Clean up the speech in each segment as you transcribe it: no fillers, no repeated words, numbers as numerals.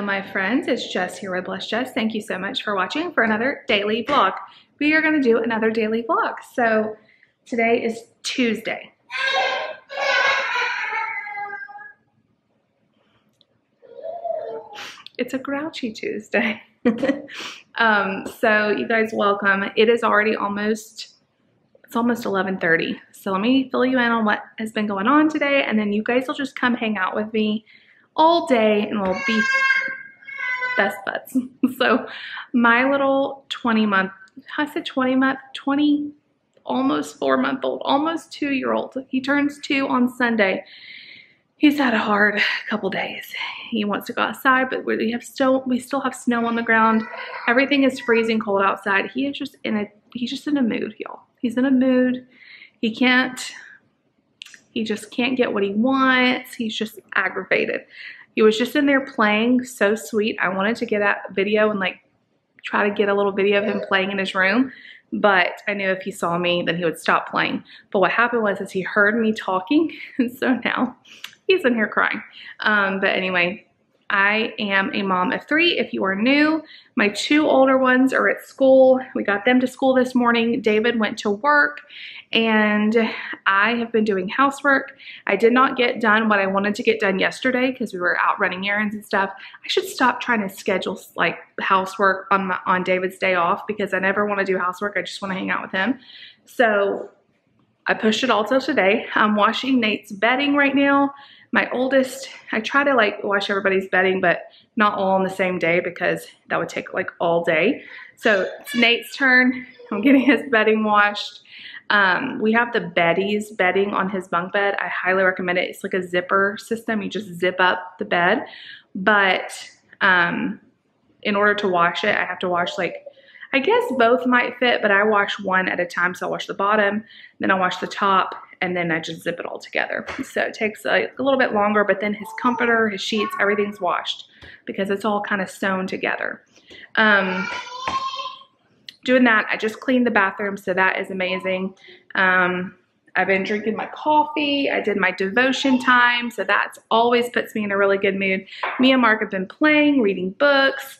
my friends, it's Jess here with Bless Jess. Thank you so much for watching for another daily vlog. We are going to do another daily vlog. So today is Tuesday. It's a grouchy Tuesday. So you guys welcome. It is already almost 11:30. So let me fill you in on what has been going on today, and then you guys will just come hang out with me all day and we'll be best buds. So my little 20-month, almost 4-month-old, almost 2-year-old, he turns 2 on Sunday. He's had a hard couple days. He wants to go outside, but we still have snow on the ground. Everything is freezing cold outside. He's just in a mood, y'all. He's in a mood. He just can't get what he wants. He's just aggravated. He was just in there playing, so sweet. I wanted to get that video and like try to get a little video of him playing in his room, but I knew if he saw me, then he would stop playing. But what happened was he heard me talking, and so now he's in here crying. But anyway, I am a mom of 3. If you are new, my 2 older ones are at school. We got them to school this morning. David went to work, and I have been doing housework. I did not get done what I wanted to get done yesterday because we were out running errands and stuff. I should stop trying to schedule like housework on David's day off because I never want to do housework. I just want to hang out with him. So I pushed it all till today. I'm washing Nate's bedding right now. My oldest, I try to like wash everybody's bedding, but not all on the same day because that would take like all day. So it's Nate's turn. I'm getting his bedding washed. We have the Betty's bedding on his bunk bed. I highly recommend it. It's like a zipper system. You just zip up the bed. But in order to wash it, I have to wash like, I guess both might fit, but I wash one at a time. So I wash the bottom, then I wash the top, and then I just zip it all together. So it takes a little bit longer, but then his comforter, his sheets, everything's washed because it's all kind of sewn together. Doing that, I just cleaned the bathroom, so that is amazing. I've been drinking my coffee. I did my devotion time, so that always puts me in a really good mood. Me and Mark have been playing, reading books,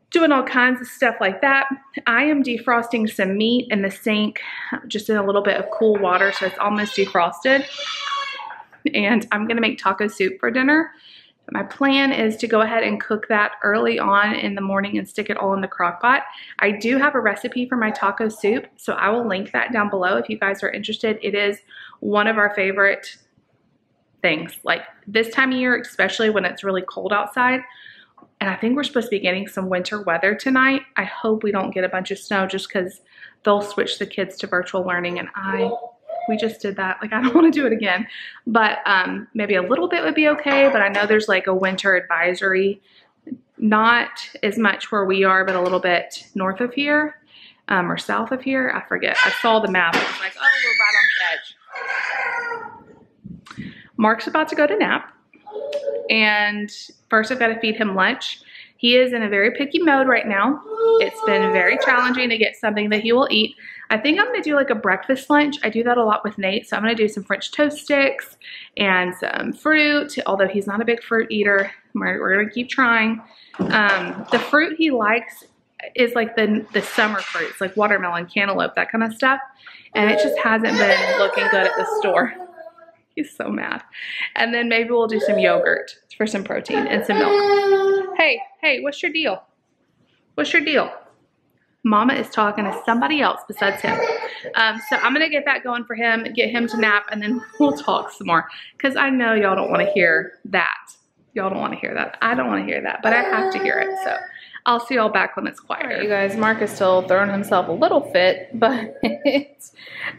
doing all kinds of stuff like that. I am defrosting some meat in the sink, just in a little bit of cool water, so it's almost defrosted. And I'm gonna make taco soup for dinner. My plan is to go ahead and cook that early on in the morning and stick it all in the crock pot. I do have a recipe for my taco soup, so I will link that down below if you guys are interested. It is one of our favorite things. Like this time of year, especially when it's really cold outside, and I think we're supposed to be getting some winter weather tonight. I hope we don't get a bunch of snow just because they'll switch the kids to virtual learning, and we just did that. Like, I don't want to do it again. But maybe a little bit would be okay, but I know there's like a winter advisory, not as much where we are, but a little bit north of here or south of here. I forget. I saw the map. I was like, oh, we're right on the edge. Mark's about to go to nap. And first I've got to feed him lunch. He is in a very picky mode right now. It's been very challenging to get something that he will eat. I think I'm gonna do like a breakfast lunch. I do that a lot with Nate. So I'm gonna do some French toast sticks and some fruit, although he's not a big fruit eater. We're gonna keep trying. The fruit he likes is like the summer fruits, like watermelon, cantaloupe, that kind of stuff. And it just hasn't been looking good at the store. He's so mad. And then maybe we'll do some yogurt for some protein and some milk. Hey, what's your deal? What's your deal? Mama is talking to somebody else besides him. So I'm gonna get that going for him, get him to nap, and then we'll talk some more. Because I know y'all don't want to hear that. Y'all don't want to hear that. I don't want to hear that, but I have to hear it. So I'll see y'all back when it's quieter. All right, you guys, Mark is still throwing himself a little fit, but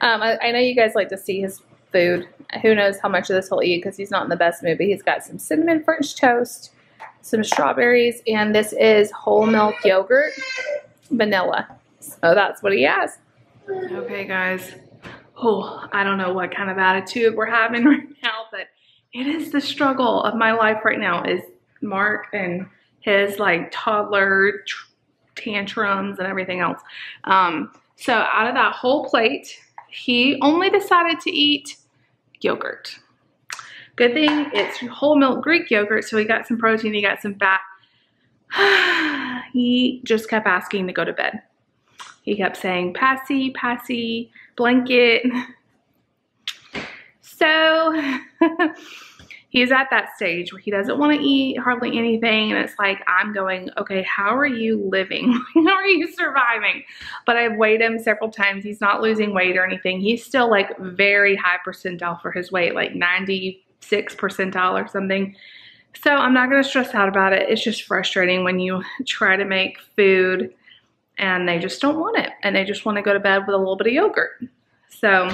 I know you guys like to see his food. Who knows how much of this he'll eat because he's not in the best mood, but he's got some cinnamon French toast, some strawberries, and this is whole milk yogurt, vanilla. So that's what he has. Okay, guys. Oh, I don't know what kind of attitude we're having right now, but it is the struggle of my life right now is Mark and his like toddler tantrums and everything else. So out of that whole plate, he only decided to eat yogurt. Good thing it's whole milk Greek yogurt, so he got some protein, he got some fat. He just kept asking to go to bed. He kept saying, "Passy, passy, blanket." So he's at that stage where he doesn't want to eat hardly anything. And it's like, I'm going, okay, how are you living? How are you surviving? But I've weighed him several times. He's not losing weight or anything. He's still like very high percentile for his weight, like 96 percentile or something. So I'm not going to stress out about it. It's just frustrating when you try to make food and they just don't want it. And they just want to go to bed with a little bit of yogurt. So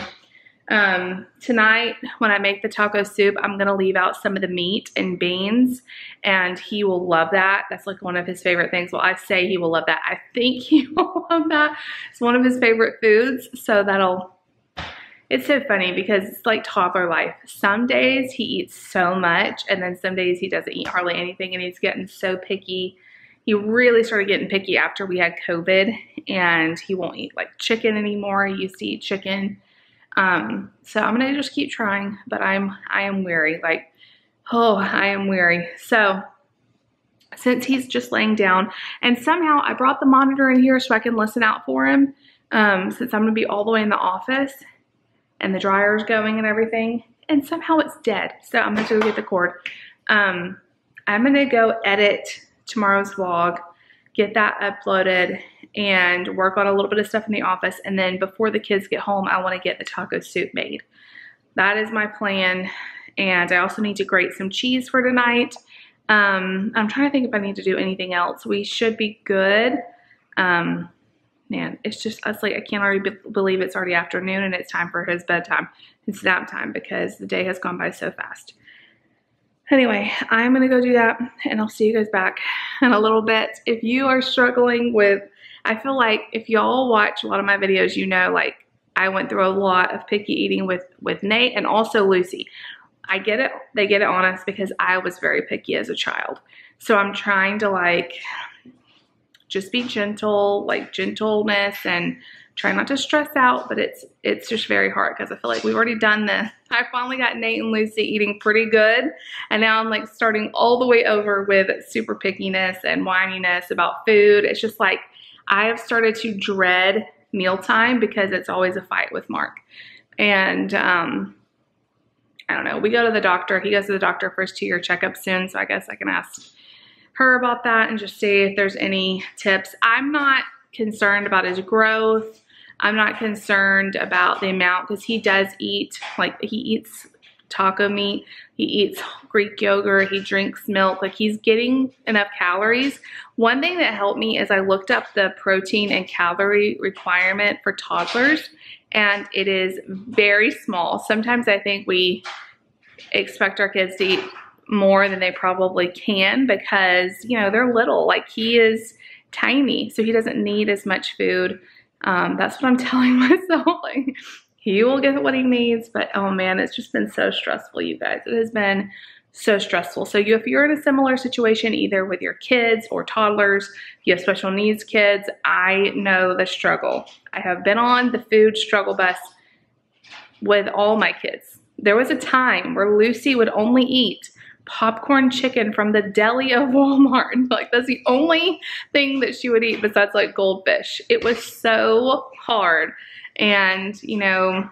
tonight when I make the taco soup, I'm going to leave out some of the meat and beans, and he will love that. That's like one of his favorite things. Well, I say he will love that. I think he will love that. It's one of his favorite foods. So it's so funny because it's like toddler life. Some days he eats so much, and then some days he doesn't eat hardly anything, and he's getting so picky. He really started getting picky after we had COVID, and he won't eat like chicken anymore. He used to eat chicken. So I'm gonna just keep trying, but I am weary. Like, oh, I am weary. So since he's just laying down, and somehow I brought the monitor in here so I can listen out for him, since I'm gonna be all the way in the office and the dryer's going and everything, and somehow it's dead. So I'm gonna go get the cord. I'm gonna go edit tomorrow's vlog, get that uploaded, and work on a little bit of stuff in the office. And then before the kids get home, I want to get the taco soup made. That is my plan. And I also need to grate some cheese for tonight. I'm trying to think if I need to do anything else. We should be good. Man, it's just, I was like, I can't already believe it's already afternoon and it's time for his bedtime. It's nap time because the day has gone by so fast. Anyway, I'm going to go do that, and I'll see you guys back in a little bit. If you are struggling with, I feel like if y'all watch a lot of my videos, you know, like I went through a lot of picky eating with Nate and also Lucy. I get it. They get it on us because I was very picky as a child. So I'm trying to like just be gentle, like gentleness, and try not to stress out, but it's just very hard because I feel like we've already done this. I finally got Nate and Lucy eating pretty good, and now I'm like starting all the way over with super pickiness and whininess about food. It's just like I have started to dread mealtime because it's always a fight with Mark. And I don't know, we go to the doctor. He goes to the doctor for his 2-year checkup soon, so I guess I can ask her about that and just see if there's any tips. I'm not concerned about his growth. I'm not concerned about the amount because he does eat, like he eats taco meat, he eats Greek yogurt, he drinks milk, like he's getting enough calories. One thing that helped me is I looked up the protein and calorie requirement for toddlers, and it is very small. Sometimes I think we expect our kids to eat more than they probably can because, you know, they're little. Like he is tiny, so he doesn't need as much food. That's what I'm telling myself. Like, he will get what he needs, but oh man, it's just been so stressful, you guys. It has been so stressful. So if you're in a similar situation, either with your kids or toddlers, if you have special needs kids, I know the struggle. I have been on the food struggle bus with all my kids. There was a time where Lucy would only eat popcorn chicken from the deli of Walmart. Like that's the only thing that she would eat besides like goldfish. It was so hard. And you know,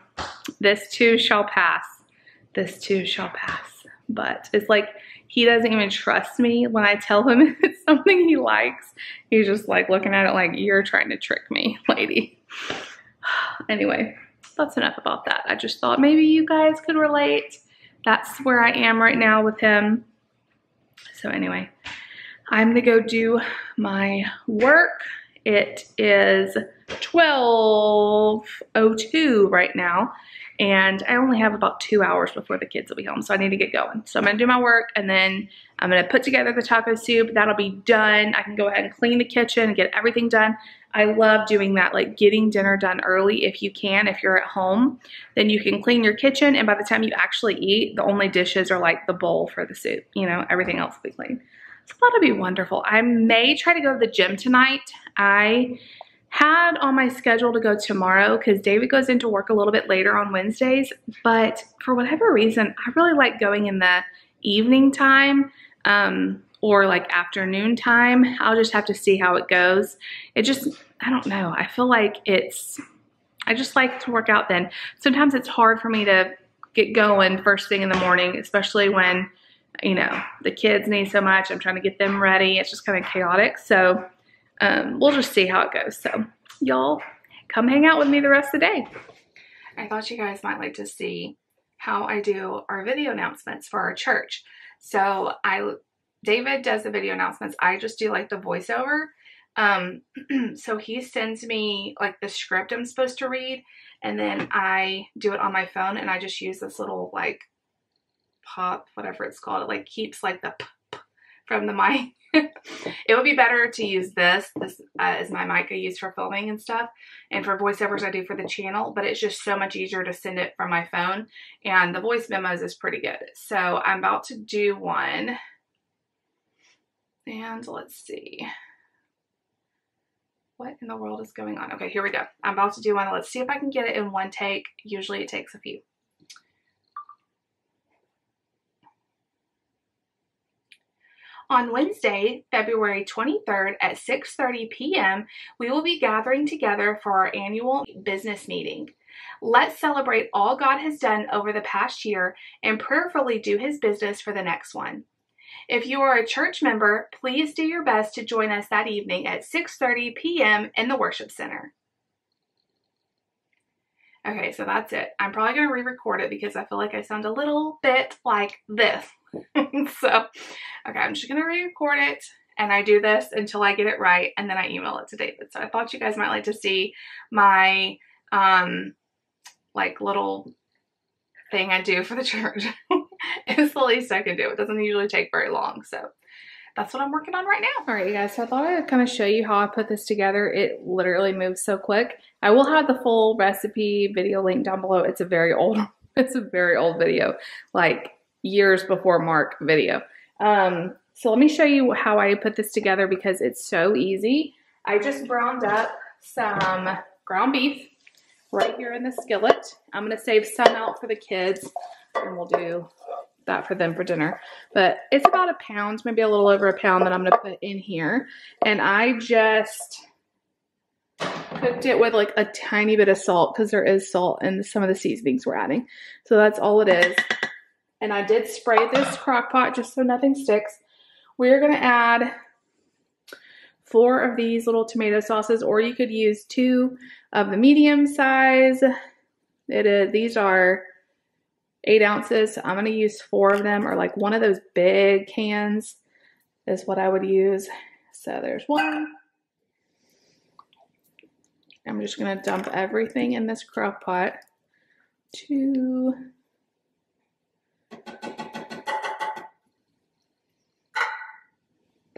this too shall pass. This too shall pass. But it's like he doesn't even trust me when I tell him it's something he likes. He's just like looking at it like, you're trying to trick me, lady. Anyway, that's enough about that. I just thought maybe you guys could relate. That's where I am right now with him. So anyway, I'm gonna go do my work. It is 12:02 right now, and I only have about 2 hours before the kids will be home, so I need to get going. So I'm gonna do my work, and then I'm gonna put together the taco soup. That'll be done. I can go ahead and clean the kitchen and get everything done. I love doing that, like getting dinner done early if you can. If you're at home, then you can clean your kitchen, and by the time you actually eat, the only dishes are like the bowl for the soup. You know, everything else will be clean. So that'll be wonderful. I may try to go to the gym tonight. I had on my schedule to go tomorrow because David goes into work a little bit later on Wednesdays, but for whatever reason, I really like going in the evening time. or like afternoon time. I'll just have to see how it goes. It just, I don't know. I feel like I just like to work out then. Sometimes it's hard for me to get going first thing in the morning, especially when, you know, the kids need so much. I'm trying to get them ready. It's just kind of chaotic. So we'll just see how it goes. So y'all come hang out with me the rest of the day. I thought you guys might like to see how I do our video announcements for our church. So David does the video announcements. I just do like the voiceover. So he sends me like the script I'm supposed to read, and then I do it on my phone, and I just use this little like pop, whatever it's called. It like keeps like the p from the mic. It would be better to use this is my mic I use for filming and stuff, and for voiceovers I do for the channel, but it's just so much easier to send it from my phone, and the voice memos is pretty good. So I'm about to do one, and let's see. What in the world is going on? Okay, here we go. I'm about to do one. Let's see if I can get it in one take. Usually it takes a few. On Wednesday, February 23rd at 6:30 p.m., we will be gathering together for our annual business meeting. Let's celebrate all God has done over the past year and prayerfully do His business for the next one. If you are a church member, please do your best to join us that evening at 6:30 p.m. in the worship center. Okay, so that's it. I'm probably going to re-record it because I feel like I sound a little bit like this. So, okay, I'm just going to re-record it, and I do this until I get it right, and then I email it to David. So I thought you guys might like to see my, like, little thing I do for the church. It's the least I can do. It doesn't usually take very long, so that's what I'm working on right now. All right, you guys, so I thought I'd kind of show you how I put this together. It literally moves so quick. I will have the full recipe video link down below. It's a very old video, like years before Mark video. So let me show you how I put this together because it's so easy. I just ground up some ground beef right here in the skillet. I'm going to save some out for the kids, and we'll do that for them for dinner. But it's about a pound, maybe a little over a pound that I'm going to put in here. And I just cooked it with like a tiny bit of salt because there is salt in some of the seasonings we're adding. So that's all it is. And I did spray this crock pot just so nothing sticks. We're going to add 4 of these little tomato sauces, or you could use 2 of the medium size. These are 8 ounces. So I'm going to use 4 of them, or like one of those big cans is what I would use. So there's 1. I'm just going to dump everything in this crock pot. 2.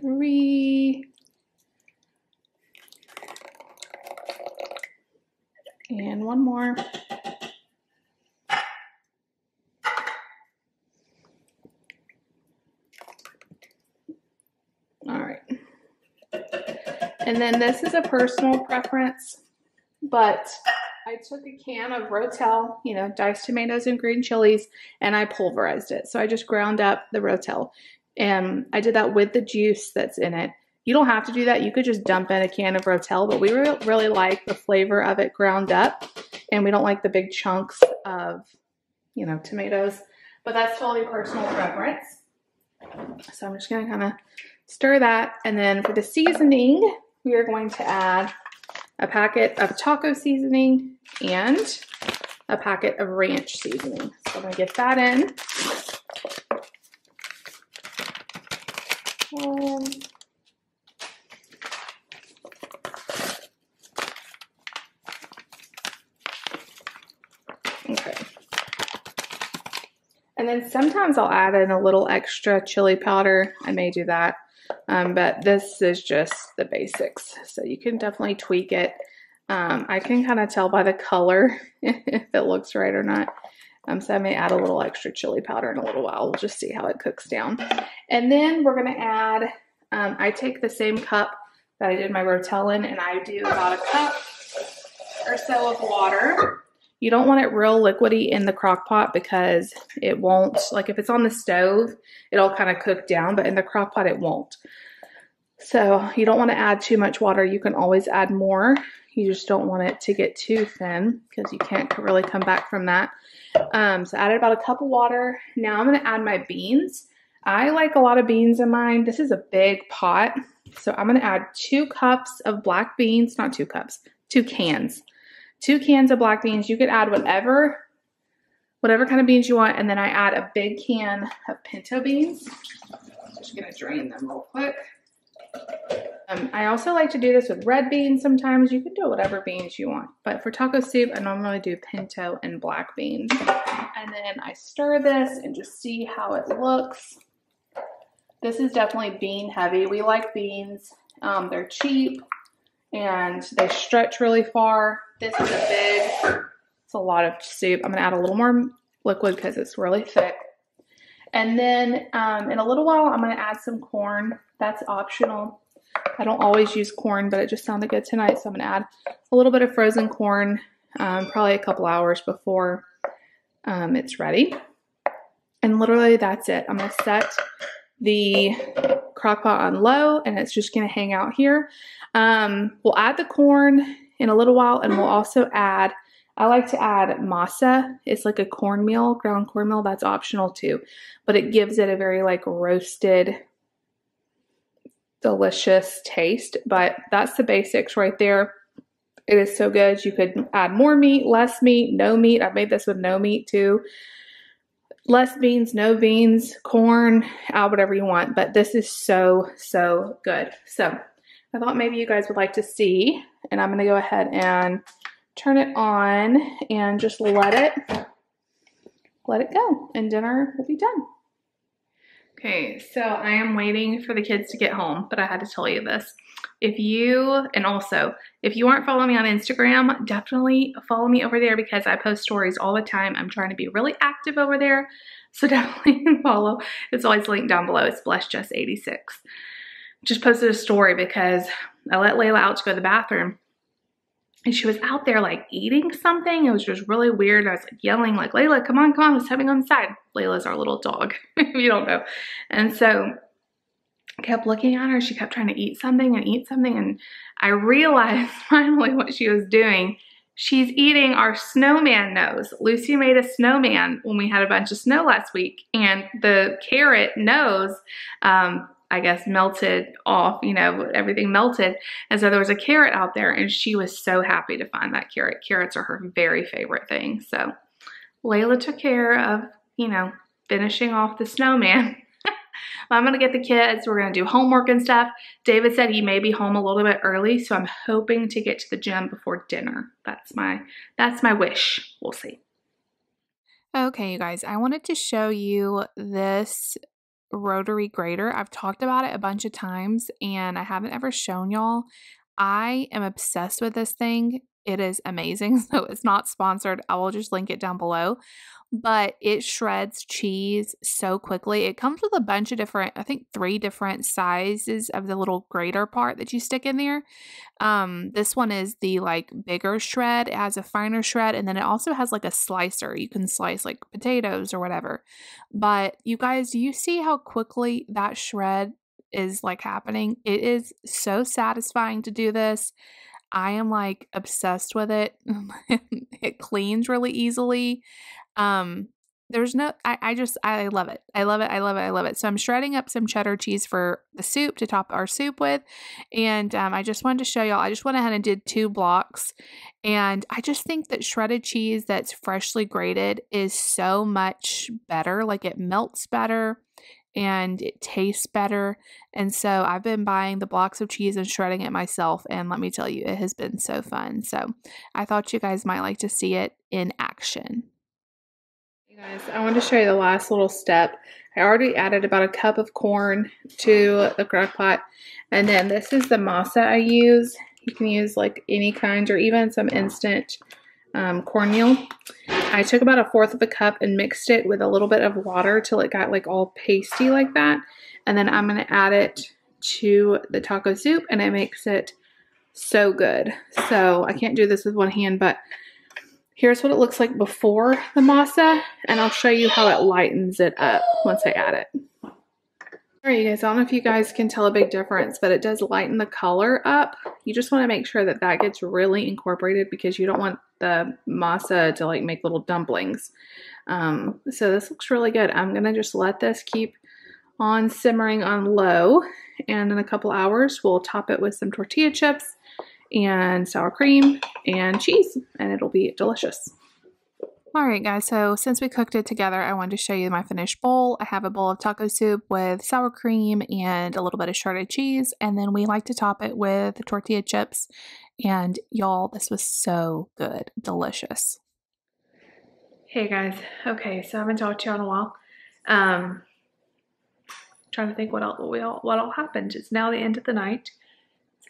3. And 1 more. All right. And then this is a personal preference, but I took a can of Rotel, you know, diced tomatoes and green chilies, and I pulverized it. So I just ground up the Rotel, and I did that with the juice that's in it. You don't have to do that. You could just dump in a can of Rotel, but we really like the flavor of it ground up, and we don't like the big chunks of, you know, tomatoes, but that's totally personal preference. So I'm just going to kind of stir that. And then for the seasoning, we are going to add a packet of taco seasoning and a packet of ranch seasoning. So I'm going to get that in. Okay. And then sometimes I'll add in a little extra chili powder. I may do that. But this is just the basics. So you can definitely tweak it. I can kind of tell by the color if it looks right or not. So I may add a little extra chili powder in a little while. We'll just see how it cooks down. And then we're going to add, I take the same cup that I did my Rotel in, and I do about a cup or so of water. You don't want it real liquidy in the crock pot because it won't, like if it's on the stove, it'll kind of cook down, but in the crock pot it won't. So you don't want to add too much water. You can always add more. You just don't want it to get too thin because you can't really come back from that. So I added about a cup of water. Now I'm going to add my beans. I like a lot of beans in mine. This is a big pot. So I'm going to add 2 cups of black beans, not 2 cups, 2 cans. 2 cans of black beans. You could add whatever kind of beans you want. And then I add a big can of pinto beans. Just going to drain them real quick. I also like to do this with red beans sometimes. You can do whatever beans you want. But for taco soup, I normally do pinto and black beans. And then I stir this and just see how it looks. This is definitely bean heavy. We like beans. They're cheap and they stretch really far. This is it's a lot of soup. I'm going to add a little more liquid because it's really thick. And then in a little while, I'm going to add some corn. That's optional. I don't always use corn, but it just sounded good tonight. So I'm going to add a little bit of frozen corn, probably a couple hours before it's ready. And literally that's it. I'm going to set the crock pot on low and it's just going to hang out here. We'll add the corn in a little while and we'll also add, I like to add masa. It's like a cornmeal, ground cornmeal. That's optional too, but it gives it a very like roasted, delicious taste. But that's the basics right there. It is so good. You could add more meat, less meat, no meat. I've made this with no meat too. Less beans, no beans, corn, add whatever you want. But this is so, so good. So I thought maybe you guys would like to see, and I'm going to go ahead and turn it on and just let it go, and dinner will be done. Okay, so I am waiting for the kids to get home, but I had to tell you this. If you aren't following me on Instagram, definitely follow me over there because I post stories all the time. I'm trying to be really active over there, so definitely follow. It's always linked down below. It's BlessedJess86. Just posted a story because I let Layla out to go to the bathroom. And she was out there like eating something. It was just really weird. I was like yelling like, Layla, come on, let's have it on the side. Layla's our little dog, if you don't know. And so I kept looking at her. She kept trying to eat something. And I realized finally what she was doing. She's eating our snowman nose. Lucy made a snowman when we had a bunch of snow last week. And the carrot nose, I guess melted off, you know, everything melted. And so there was a carrot out there and she was so happy to find that carrot. Carrots are her very favorite thing. So Layla took care of, you know, finishing off the snowman. I'm going to get the kids. We're going to do homework and stuff. David said he may be home a little bit early, so I'm hoping to get to the gym before dinner. That's my wish. We'll see. Okay, you guys, I wanted to show you this Rotary Grater. I've talked about it a bunch of times and I haven't ever shown y'all. I am obsessed with this thing. It is amazing. So it's not sponsored. I will just link it down below. But it shreds cheese so quickly. It comes with a bunch of different, I think 3 different sizes of the little grater part that you stick in there. This one is the like bigger shred. It has a finer shred, and then it also has like a slicer. You can slice like potatoes or whatever. But you guys, do you see how quickly that shred is like happening? It is so satisfying to do this. I am like obsessed with it. It cleans really easily. There's no, I love it. I love it. So I'm shredding up some cheddar cheese for the soup to top our soup with. And, I just wanted to show y'all, I just went ahead and did 2 blocks. And I just think that shredded cheese that's freshly grated is so much better. Like it melts better and it tastes better. And so I've been buying the blocks of cheese and shredding it myself. And let me tell you, it has been so fun. So I thought you guys might like to see it in action. Guys, I want to show you the last little step. I already added about a cup of corn to the crock pot, and then this is the masa I use. You can use like any kind or even some instant cornmeal. I took about 1/4 of a cup and mixed it with a little bit of water till it got like all pasty like that, and then I'm going to add it to the taco soup, and it makes it so good. So I can't do this with one hand, but Here's what it looks like before the masa, and I'll show you how it lightens it up once I add it. All right, you guys, I don't know if you guys can tell a big difference, but it does lighten the color up. You just want to make sure that that gets really incorporated because you don't want the masa to like make little dumplings. So this looks really good. I'm going to just let this keep on simmering on low, and in a couple hours, we'll top it with some tortilla chips and sour cream and cheese, and it'll be delicious. Alright guys, so since we cooked it together, I wanted to show you my finished bowl. I have a bowl of taco soup with sour cream and a little bit of shredded cheese, and then we like to top it with tortilla chips. And y'all, this was so good. Delicious. Hey guys, okay, so I haven't talked to you in a while. Trying to think what all happened. It's now the end of the night.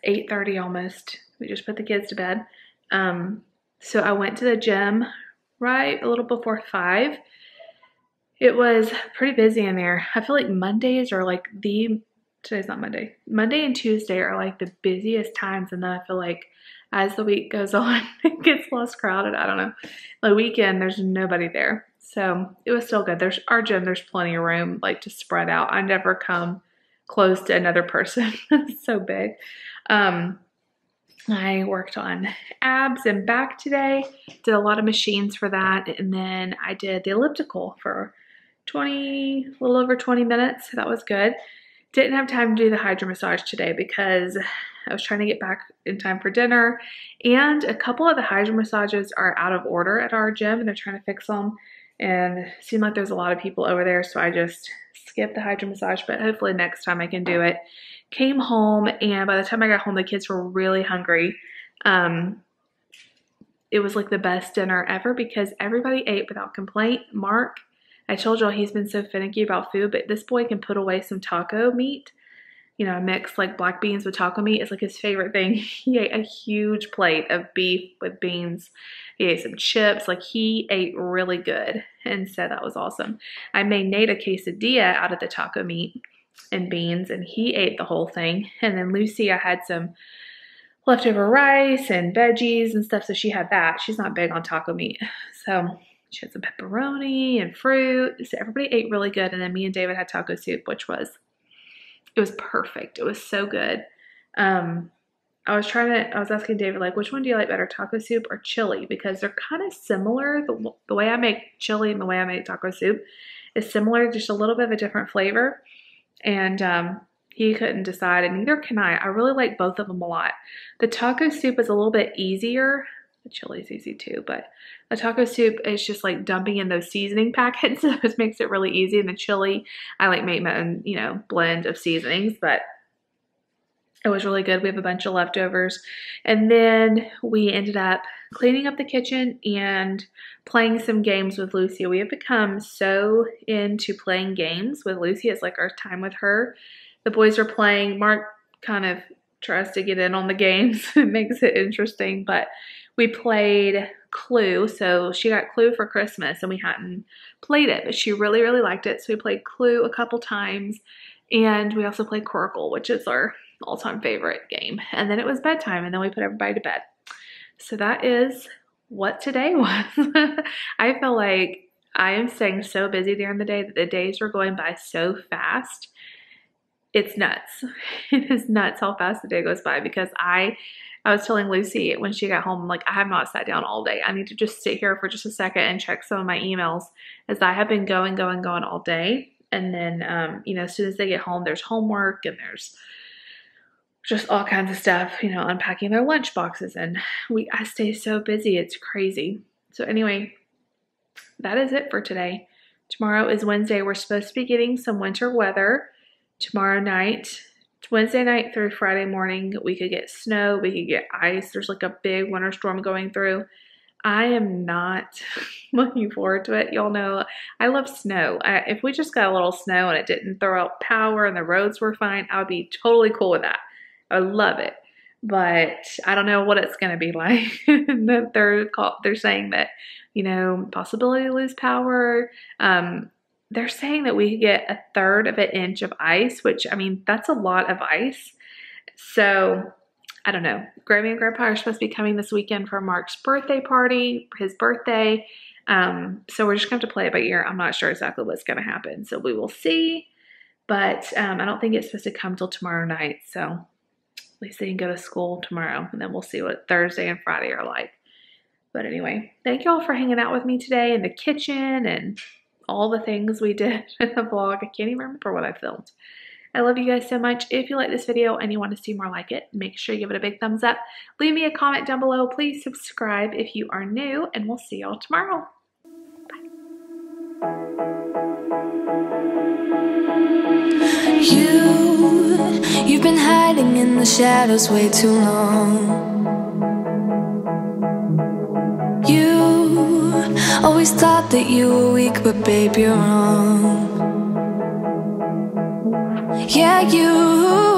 It's 8:30 almost. We just put the kids to bed. So I went to the gym right a little before 5. It was pretty busy in there. I feel like Mondays are like today's not Monday. Monday and Tuesday are like the busiest times, and then I feel like as the week goes on, it gets less crowded. I don't know. The weekend, there's nobody there. So it was still good. Our gym, there's plenty of room like to spread out. I never come close to another person. It's so big. I worked on abs and back today, did a lot of machines for that, and then I did the elliptical for a little over 20 minutes. That was good. Didn't have time to do the hydro massage today because I was trying to get back in time for dinner, and a couple of the hydro massages are out of order at our gym, and they're trying to fix them, and it seemed like there's a lot of people over there, so I just skipped the hydro massage, but hopefully next time I can do it. Came home, and by the time I got home, the kids were really hungry. It was like the best dinner ever because everybody ate without complaint. Mark, I told y'all he's been so finicky about food, but this boy can put away some taco meat. You know, mix like black beans with taco meat. It's like his favorite thing. He ate a huge plate of beef with beans. He ate some chips. Like, he ate really good, and so that was awesome. I made Nate a quesadilla out of the taco meat and beans, and he ate the whole thing. And then Lucy, I had some leftover rice and veggies and stuff, so she had that. She's not big on taco meat, so she had some pepperoni and fruit. So everybody ate really good, and then me and David had taco soup, which was perfect. It was so good. I was asking David, like, which one do you like better, taco soup or chili? Because they're kind of similar. The way I make chili and the way I make taco soup is similar, just a little bit of a different flavor. And he couldn't decide, and neither can I. I really like both of them a lot. The taco soup is a little bit easier. The chili is easy too, but the taco soup is just like dumping in those seasoning packets. So it makes it really easy. And the chili, I like make my own, blend of seasonings, but it was really good. We have a bunch of leftovers. And then we ended up cleaning up the kitchen and playing some games with Lucy. We have become so into playing games with Lucy. It's like our time with her. The boys are playing. Mark kind of tries to get in on the games. It makes it interesting, but we played Clue. So she got Clue for Christmas, and we hadn't played it, but she really, really liked it. So we played Clue a couple times, and we also played Coracle, which is our all-time favorite game. And then it was bedtime, and then we put everybody to bed. So that is what today was. I feel like I am staying so busy during the day that the days are going by so fast. It's nuts. It is nuts how fast the day goes by, because I was telling Lucy when she got home, like, I have not sat down all day. I need to just sit here for just a second and check some of my emails, as I have been going all day. And then, as soon as they get home, there's homework and there's just all kinds of stuff, unpacking their lunch boxes. And I stay so busy. It's crazy. So anyway, that is it for today. Tomorrow is Wednesday. We're supposed to be getting some winter weather tomorrow night. Wednesday night through Friday morning, we could get snow, we could get ice. There's like a big winter storm going through. I am not looking forward to it. Y'all know I love snow. If we just got a little snow and it didn't throw out power and the roads were fine, I would be totally cool with that. I love it. But I don't know what it's going to be like. They're saying that, possibility to lose power. They're saying that we could get 1/3 of an inch of ice, which, I mean, that's a lot of ice. So I don't know. Grammy and Grandpa are supposed to be coming this weekend for Mark's birthday party, his birthday. So we're just going to have to play it by ear. I'm not sure exactly what's going to happen. So we will see. But I don't think it's supposed to come till tomorrow night. So at least they can go to school tomorrow. And then we'll see what Thursday and Friday are like. But anyway, thank you all for hanging out with me today in the kitchen and all the things we did in the vlog. I can't even remember what I filmed. I love you guys so much. If you like this video and you want to see more like it, make sure you give it a big thumbs up. Leave me a comment down below. Please subscribe if you are new, and we'll see y'all tomorrow. You've been hiding in the shadows way too long. You always thought that you were weak, but babe, you're wrong. Yeah, you